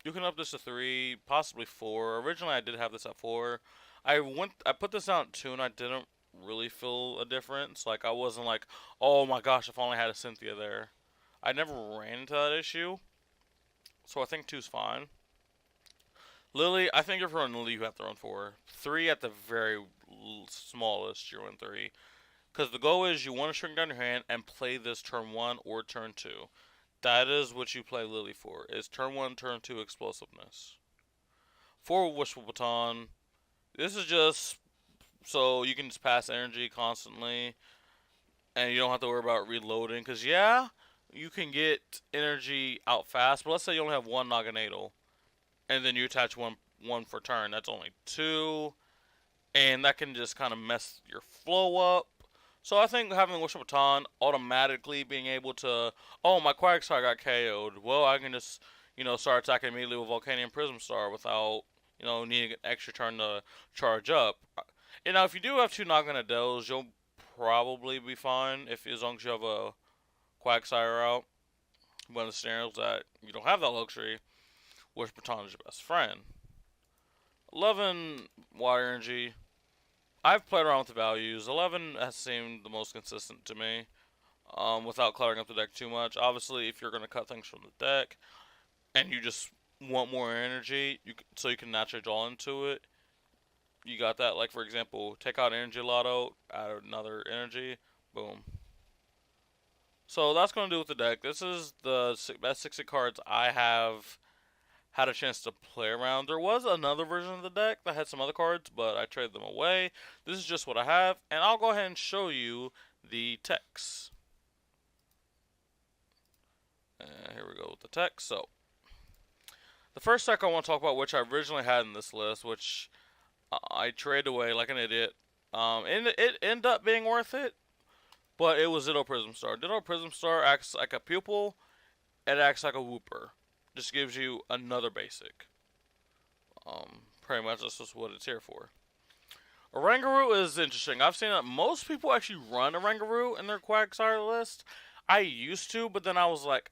You can up this to 3, possibly 4. Originally, I did have this at 4. I put this out at 2, and I didn't really feel a difference. Like, I wasn't like, oh my gosh, if I only had a Cynthia there. I never ran into that issue, so I think 2's fine. Lily, I think if you're running Lily, you have to run 4. 3 at the very smallest, you run 3. Because the goal is you want to shrink down your hand and play this turn 1 or turn 2. That is what you play Lily for, is turn 1, turn 2 explosiveness. 4 Wishful Baton. This is just so you can just pass energy constantly and you don't have to worry about reloading. Because, yeah, you can get energy out fast, but let's say you only have 1 Naganadel and then you attach one for turn. That's only 2, and that can just kind of mess your flow up. So I think having Wish of Baton automatically being able to, oh, my Quagsire got KO'd. Well, I can just, start attacking immediately with Volcanion Prism Star without, needing an extra turn to charge up. If you do have 2 Naganadels, you'll probably be fine as long as you have a Quagsire out. One of the scenarios that you don't have that luxury, Wish Baton is your best friend. 11 Water Energy. I've played around with the values. 11 has seemed the most consistent to me, without cluttering up the deck too much. Obviously, if you're going to cut things from the deck, and you just want more energy, so you can naturally draw into it, you got that. Like, for example, take out Energy Lotto, add another energy, boom. So that's going to do with the deck. This is the best 60 cards I have had a chance to play around. There was another version of the deck that had some other cards, but I traded them away. This is just what I have, and I'll go ahead and show you the text. Here we go with the text. So, the first deck I want to talk about, which I originally had in this list, which I traded away like an idiot, and it ended up being worth it, but it was Ditto Prism Star. Ditto Prism Star acts like a pupil, it acts like a whooper. Just gives you another basic. Pretty much that's just what it's here for. Oranguru is interesting. I've seen that most people actually run Oranguru in their Quagsire list. I used to, but then I was like,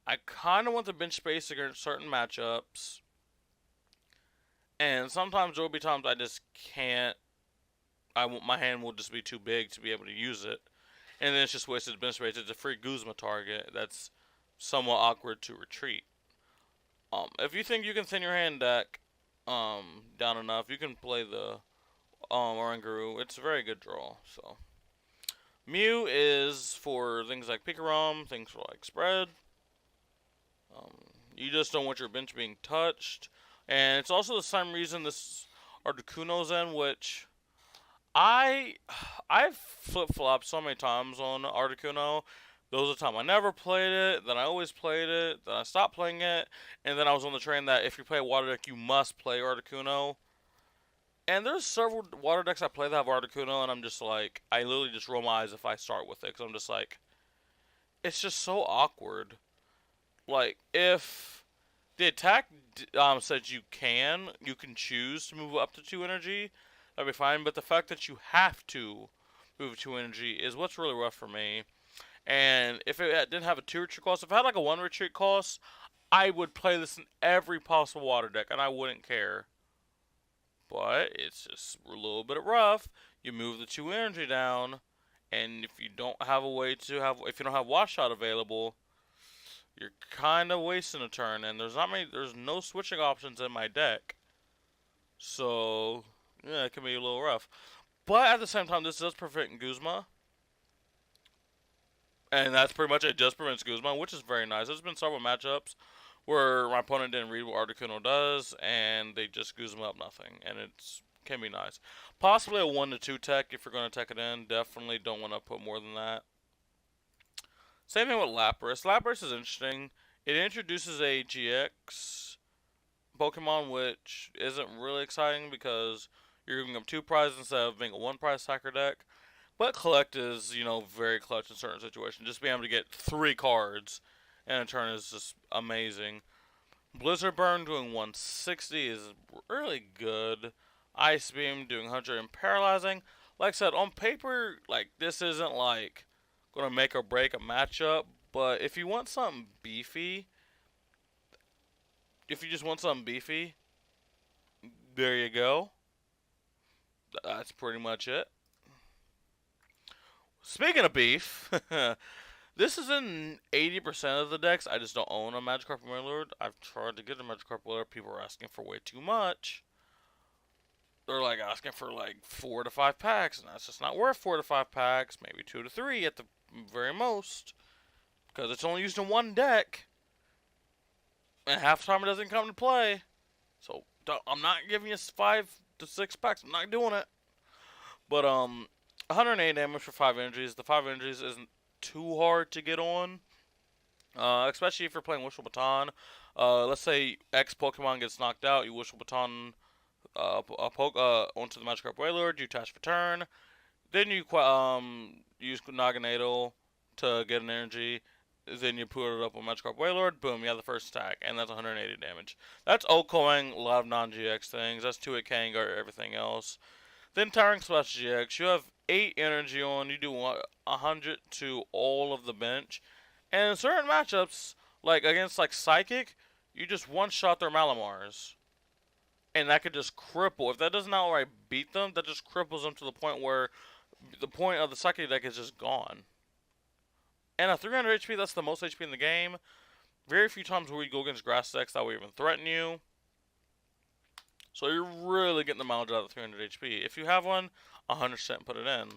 I kind of want the bench space against certain matchups. And sometimes there will be times I just can't. My hand will just be too big to be able to use it. And then it's just wasted bench space. It's a free Guzma target that's somewhat awkward to retreat. If you think you can thin your hand deck down enough, you can play the Oranguru. It's a very good draw. So Mew is for things like Pikarom, things for like spread. You just don't want your bench being touched, and it's also the same reason this Articuno's in, which I've flip-flopped so many times on Articuno. There was a time I never played it, then I always played it, then I stopped playing it, and then I was on the train that if you play a water deck, you must play Articuno. And there's several water decks I play that have Articuno, and I'm just like, I literally just roll my eyes if I start with it, because I'm just like, it's just so awkward. Like, if the attack says you can choose to move up to 2 energy, that'd be fine, but the fact that you have to move 2 energy is what's really rough for me. And if it didn't have a 2 retreat cost, if it had like a 1 retreat cost, I would play this in every possible water deck, and I wouldn't care. But it's just a little bit rough. You move the 2 energy down, and if you don't have a way to have, if you don't have Wash Shot available, you're kind of wasting a turn. And there's no switching options in my deck, so yeah, it can be a little rough. But at the same time, this does prevent Guzma. And that's pretty much it. Just prevents Guzma, which is very nice. There's been several matchups where my opponent didn't read what Articuno does, and they just Guzma up nothing. And it can be nice. Possibly a 1 to 2 tech if you're going to tech it in. Definitely don't want to put more than that. Same thing with Lapras. Lapras is interesting. It introduces a GX Pokemon, which isn't really exciting because you're giving up 2 prizes instead of being a 1 prize sacker deck. But collect is, very clutch in certain situations. Just being able to get 3 cards in a turn is just amazing. Blizzard Burn doing 160 is really good. Ice Beam doing 100 and paralyzing. Like I said, on paper, like this isn't like gonna make or break a matchup. But if you want something beefy, there you go. That's pretty much it. Speaking of beef, This is in 80% of the decks. I just don't own a Magikarp Warlord. I've tried to get a Magikarp Warlord. People are asking for way too much. They're like asking for like 4 to 5 packs, and that's just not worth 4 to 5 packs. Maybe 2 to 3 at the very most, because it's only used in one deck, and half the time it doesn't come to play. So I'm not giving you 5 to 6 packs. I'm not doing it. But 108 damage for 5 energies. The 5 energies isn't too hard to get on, especially if you're playing Wishful Baton. Let's say X Pokemon gets knocked out, you Wishful Baton onto the Magikarp Wailord, you attach for turn, then you use Naganadel to get an energy, then you put it up on Magikarp Wailord, boom, you have the first attack, and that's 180 damage. That's OHKOing a lot of non-GX things, that's 2-hit Kangar, everything else. Then Towering Splash GX, you have 8 energy on, you do 100 to all of the bench, and in certain matchups, like against like Psychic, you just one-shot their Malamars. And that could just cripple. If that doesn't outright beat them, that just cripples them to the point where the point of the Psychic deck is just gone. And at 300 HP, that's the most HP in the game. Very few times where you go against grass decks that will even threaten you. So you're really getting the mileage out of 300 HP. If you have one, 100% put it in.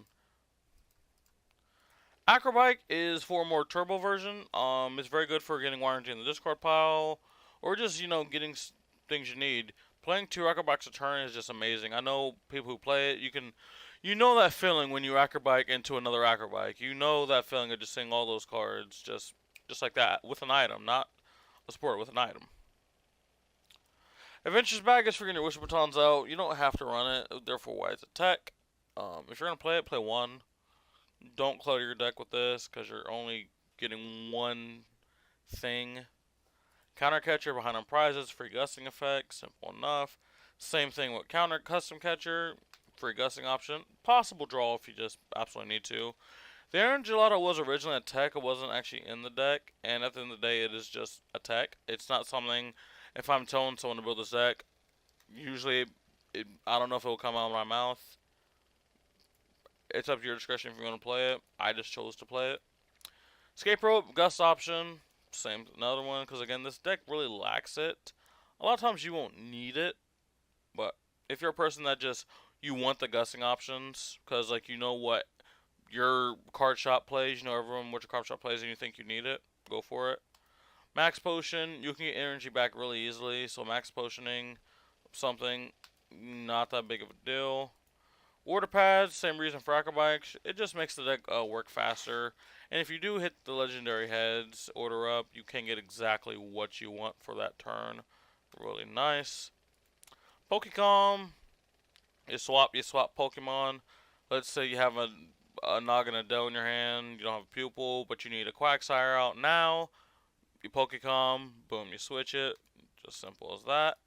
Acrobike is for a more turbo version. It's very good for getting warranty in the discard pile, or just, getting things you need. Playing 2 Acrobikes a turn is just amazing. I know people who play it, you know that feeling when you Acrobike into another Acrobike. You know that feeling of just seeing all those cards just like that with an item, not a support, with an item. Adventures Bag is for getting your Wish Batons out. You don't have to run it, therefore why it's a tech. If you're going to play it, play 1. Don't clutter your deck with this, because you're only getting one thing. Counter Catcher behind on prizes, free gusting effect, simple enough. Same thing with Counter Custom Catcher, free gusting option. Possible draw if you just absolutely need to. The Aaron Gelato was originally a tech, it wasn't actually in the deck, and at the end of the day, it is just a tech. It's not something, if I'm telling someone to build this deck, usually, I don't know if it will come out of my mouth. It's up to your discretion if you want to play it. I just chose to play it. Escape Rope, Gust option. Same, another one, because again, this deck really lacks it. A lot of times you won't need it, but if you're a person that you want the gusting options, because like you know what your card shop plays, everyone what your card shop plays, and you think you need it, go for it. Max Potion, you can get energy back really easily, so max potioning something, not that big of a deal. Order pads, same reason for Acrobikes. It just makes the deck work faster. And if you do hit the legendary heads, order up, you can get exactly what you want for that turn. Really nice. Pokecom, you swap Pokemon. Let's say you have a Naganadel in your hand, you don't have a Pupil, but you need a Quagsire out now. You Pokecom, boom, you switch it. Just simple as that.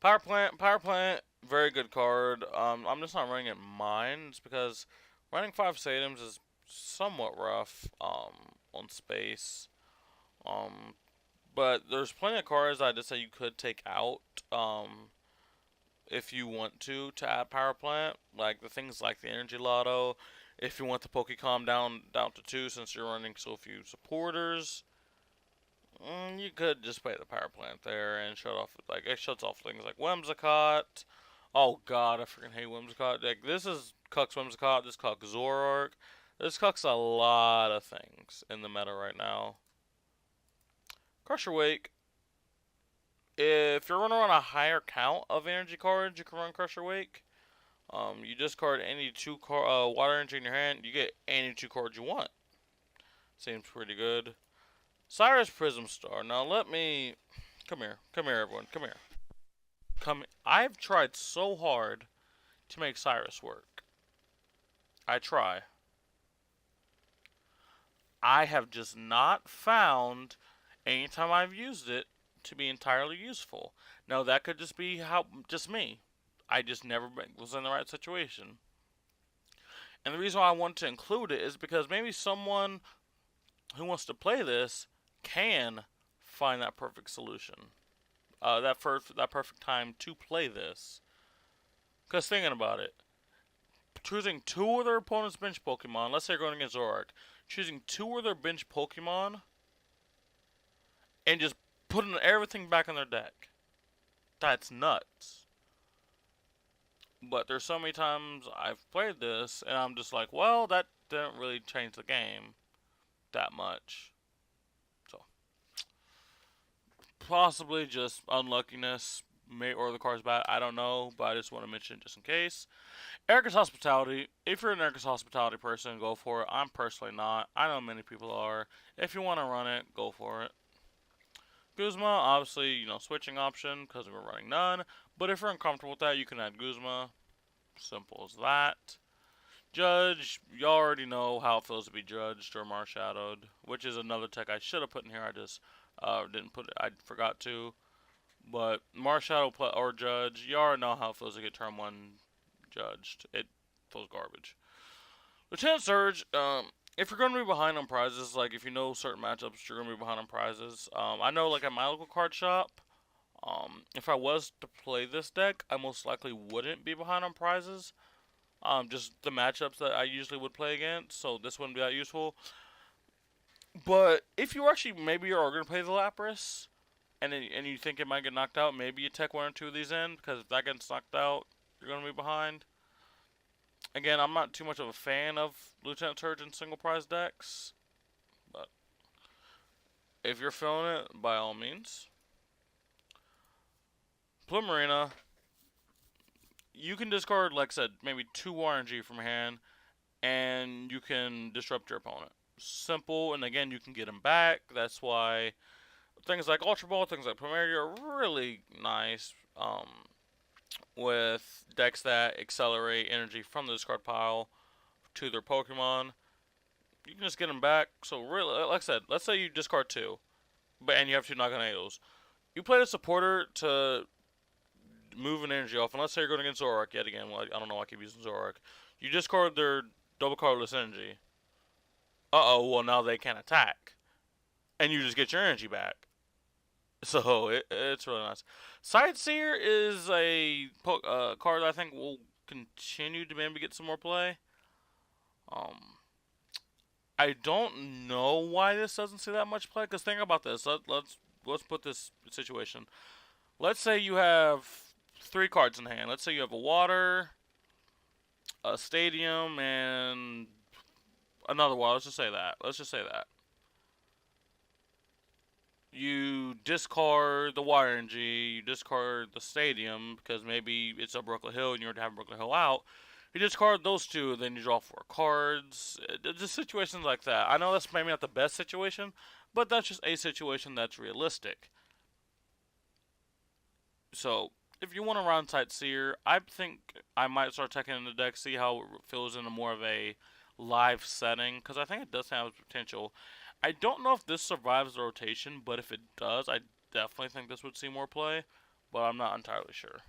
Power Plant, very good card. I'm just not running it in mine. It's because running 5 Sadims is somewhat rough on space. But there's plenty of cards I just say you could take out if you want to add Power Plant. Like the things like the Energy Lotto. If you want the Pokecom down to 2 since you're running so few supporters. You could just play the Power Plant there and shut off, it shuts off things like Whimsicott. Oh god, I freaking hate Whimsicott. Like, this is Cuck's Whimsicott, this Cuck's Zoroark. This Cuck's a lot of things in the meta right now. Crusher Wake. If you're running on a higher count of energy cards, you can run Crusher Wake. You discard any 2 water energy in your hand, you get any 2 cards you want. Seems pretty good. Cyrus Prism Star. Now let me... Come here, everyone. Come here. I've tried so hard to make Cyrus work. I try. I have just not found, anytime I've used it, to be entirely useful. Now that could just be just me. I just never was in the right situation. And the reason why I want to include it is because maybe someone who wants to play this can find that perfect solution. That perfect time to play this. Because thinking about it, choosing two of their opponent's bench Pokemon, let's say you're going against Zoroark, choosing two of their bench Pokemon and just putting everything back in their deck. That's nuts. But there's so many times I've played this and I'm just like, well, that didn't really change the game that much. So, possibly just unluckiness, or the card's bad, I don't know, but I just want to mention it just in case. Erica's Hospitality. If you're an Erica's Hospitality person, go for it. I'm personally not. I know many people are. If you want to run it, go for it. Guzma, obviously, switching option because we're running none. But if you're uncomfortable with that, you can add Guzma. Simple as that. Judge, you already know how it feels to be judged or Marshadowed, which is another tech I should have put in here. I just didn't put it. I forgot to. But Marshadow or Judge, you already know how it feels to get turn 1 judged. It feels garbage. Lieutenant Surge, if you're going to be behind on prizes, like if you know certain matchups, you're going to be behind on prizes. I know, like at my local card shop, if I was to play this deck, I most likely wouldn't be behind on prizes. Just the matchups that I usually would play against, so this wouldn't be that useful. But if you actually maybe are going to play the Lapras, and you think it might get knocked out, maybe you tech one or two of these in, because if that gets knocked out, you're going to be behind. Again, I'm not too much of a fan of Lieutenant Surge in single prize decks, but if you're feeling it, by all means. Plumerina, you can discard, like I said, maybe 2 RNG from hand, and you can disrupt your opponent. Simple, and again, you can get them back. That's why things like Ultra Ball, things like Plumeria are really nice with decks that accelerate energy from the discard pile to their Pokemon. You can just get them back. So really, like I said, let's say you discard 2, and you have 2 Naganeos. You play the supporter to move an energy off, and let's say you're going against Zoroark yet again. Well, I don't know why I keep using Zoroark. You discard their double colorless energy. Well now they can't attack. And you just get your energy back. So it's really nice. Sightseer is a card that I think will continue to maybe get some more play. I don't know why this doesn't see that much play, because think about this. Let's put this situation. Let's say you have 3 cards in hand. Let's say you have a water, a stadium, and another water. Let's just say that. You discard the water energy, you discard the stadium, because maybe it's a Brooklyn Hill and you're to have Brooklyn Hill out. You discard those 2, then you draw 4 cards. Just situations like that. I know that's maybe not the best situation, but that's just a situation that's realistic. So, if you want to run Sightseer, I think I might start taking in the deck, see how it feels in a more of a live setting, because I think it does have potential. I don't know if this survives the rotation, but if it does, I definitely think this would see more play, but I'm not entirely sure.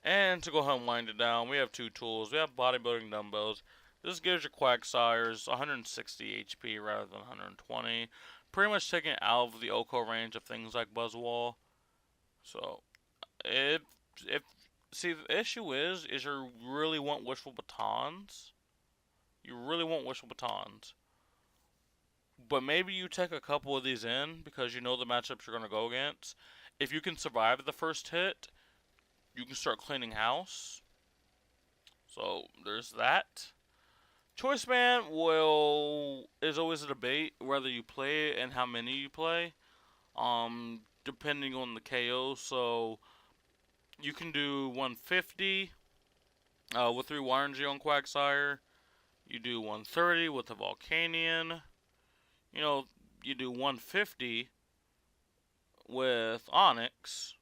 And to go ahead and wind it down, we have 2 tools. We have Bodybuilding Dumbbells. This gives your Quagsires 160 HP rather than 120. Pretty much taking it out of the OHKO range of things like Buzzwole. So, see, the issue is you really want Wishful Batons. But maybe you take a couple of these in because you know the matchups you're going to go against. If you can survive the first hit, you can start cleaning house. So there's that. Choice Band is always a debate whether you play it and how many you play. Depending on the KO. So you can do 150 with 3 RNG on Quagsire. You do 130 with the Volcanion. You do 150 with Onyx.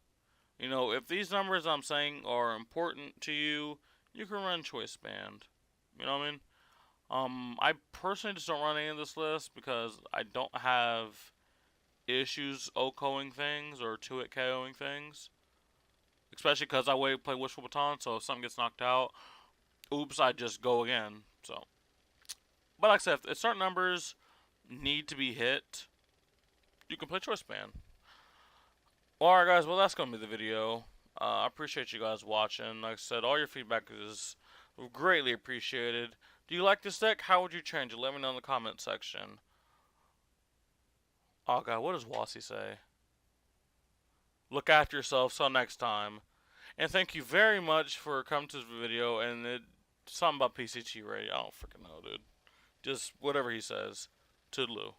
If these numbers I'm saying are important to you, you can run Choice Band. You know what I mean? I personally just don't run any of this list because I don't have issues OHKOing things or 2-hit KOing things. Especially because I play Wishful Baton, so if something gets knocked out, oops, I just go again. So, but like I said, if certain numbers need to be hit, you can play Choice Band. Alright guys, well that's going to be the video. I appreciate you guys watching. Like I said, all your feedback is greatly appreciated. Do you like this deck? How would you change it? Let me know in the comment section. Oh god, what does Wasi say? Look after yourself. Till next time. And thank you very much for coming to this video. And something about PCT Radio. I don't freaking know, dude. Just whatever he says. Toodaloo.